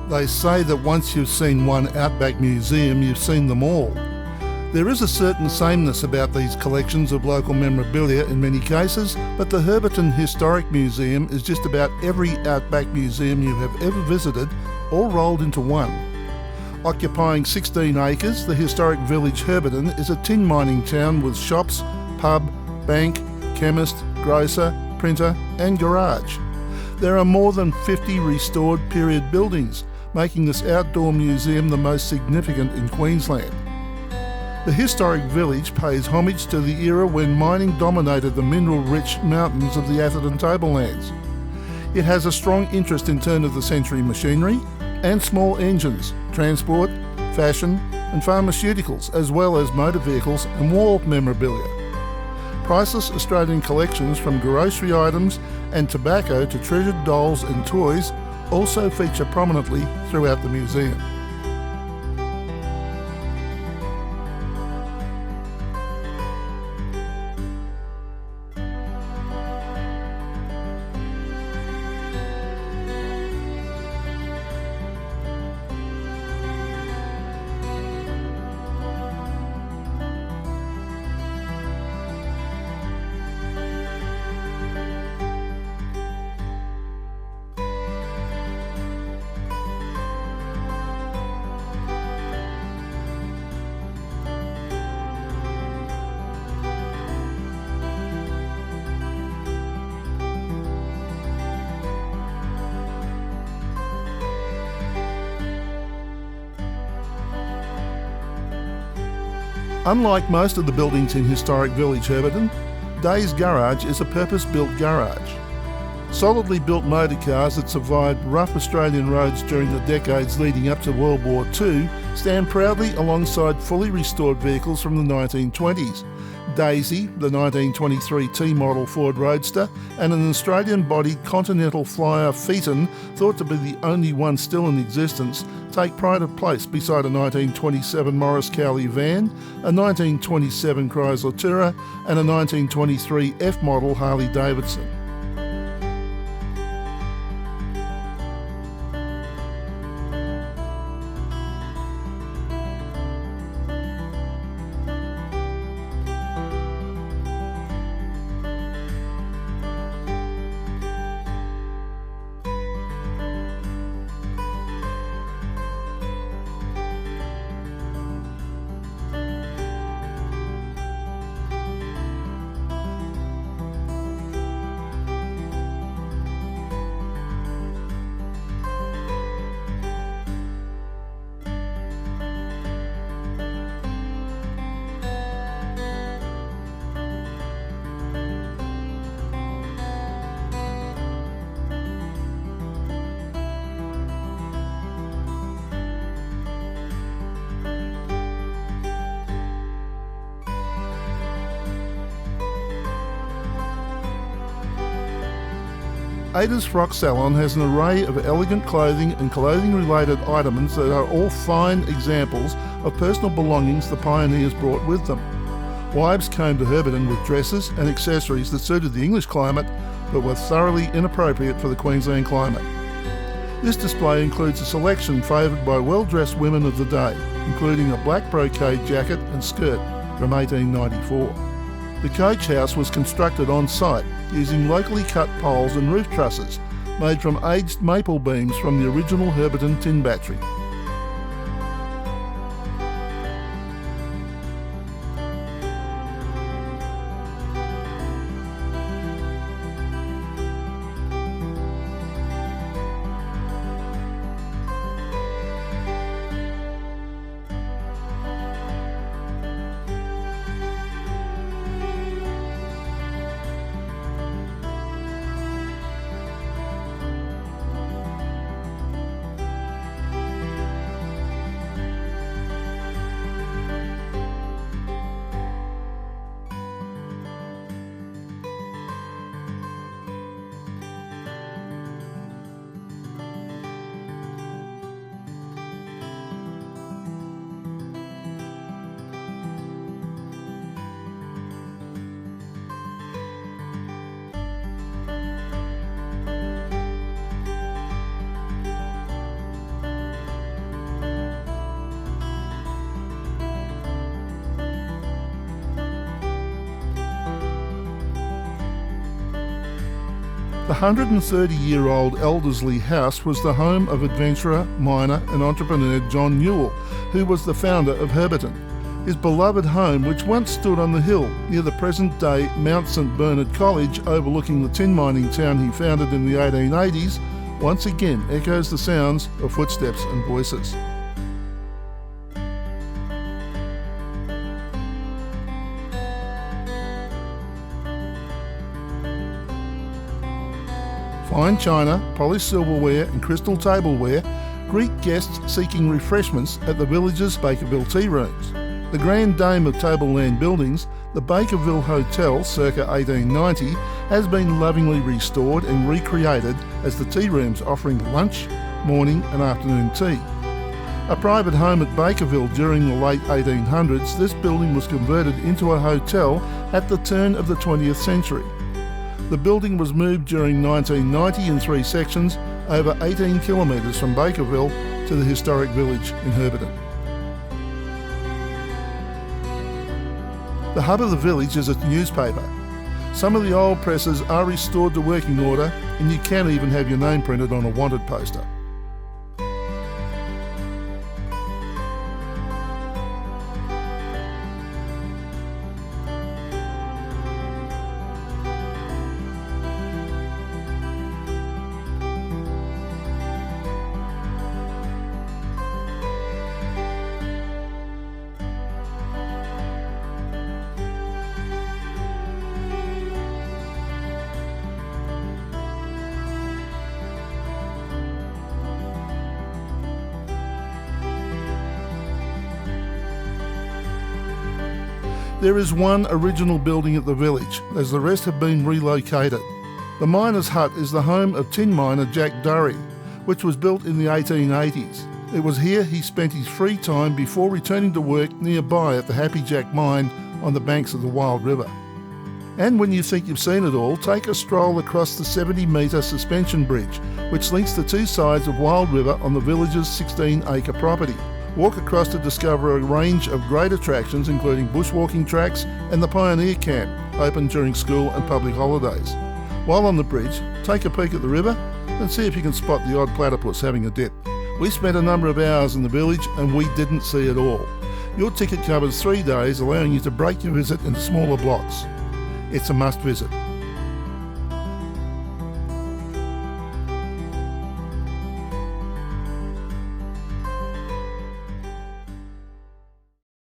They say that once you've seen one outback museum, you've seen them all. There is a certain sameness about these collections of local memorabilia in many cases, but the Herberton Historic Museum is just about every outback museum you have ever visited, all rolled into one. Occupying 16 acres, the historic village Herberton is a tin mining town with shops, pub, bank, chemist, grocer, printer and garage. There are more than 50 restored period buildings, making this outdoor museum the most significant in Queensland. The historic village pays homage to the era when mining dominated the mineral-rich mountains of the Atherton Tablelands. It has a strong interest in turn-of-the-century machinery and small engines, transport, fashion and pharmaceuticals, as well as motor vehicles and war memorabilia. Priceless Australian collections from grocery items and tobacco to treasured dolls and toys also feature prominently throughout the museum. Unlike most of the buildings in historic village Herberton, Day's Garage is a purpose-built garage. Solidly built motor cars that survived rough Australian roads during the decades leading up to World War II stand proudly alongside fully restored vehicles from the 1920s. Daisy, the 1923 T-model Ford Roadster, and an Australian-bodied Continental Flyer Phaeton, thought to be the only one still in existence, take pride of place beside a 1927 Morris Cowley van, a 1927 Chrysler Tourer, and a 1923 F-model Harley Davidson. Ada's Frock Salon has an array of elegant clothing and clothing-related items that are all fine examples of personal belongings the pioneers brought with them. Wives came to Herberton with dresses and accessories that suited the English climate but were thoroughly inappropriate for the Queensland climate. This display includes a selection favoured by well-dressed women of the day, including a black brocade jacket and skirt from 1894. The coach house was constructed on site using locally cut poles and roof trusses made from aged maple beams from the original Herberton tin battery. The 130-year-old Elderslie House was the home of adventurer, miner and entrepreneur John Newell, who was the founder of Herberton. His beloved home, which once stood on the hill near the present-day Mount St Bernard College overlooking the tin mining town he founded in the 1880s, once again echoes the sounds of footsteps and voices. Fine china, polished silverware and crystal tableware greet guests seeking refreshments at the village's Bakerville tea rooms. The grand dame of tableland buildings, the Bakerville Hotel circa 1890, has been lovingly restored and recreated as the tea rooms offering lunch, morning and afternoon tea. A private home at Bakerville during the late 1800s, this building was converted into a hotel at the turn of the 20th century. The building was moved during 1990 in 3 sections over 18 kilometres from Bakerville to the historic village in Herberton. The hub of the village is a newspaper. Some of the old presses are restored to working order, and you can even have your name printed on a wanted poster. There is one original building at the village, as the rest have been relocated. The miner's hut is the home of tin miner Jack Durry, which was built in the 1880s. It was here he spent his free time before returning to work nearby at the Happy Jack mine on the banks of the Wild River. And when you think you've seen it all, take a stroll across the 70-metre suspension bridge, which links the 2 sides of Wild River on the village's 16-acre property. Walk across to discover a range of great attractions including bushwalking tracks and the Pioneer Camp, open during school and public holidays. While on the bridge, take a peek at the river and see if you can spot the odd platypus having a dip. We spent a number of hours in the village and we didn't see it all. Your ticket covers 3 days, allowing you to break your visit into smaller blocks. It's a must visit.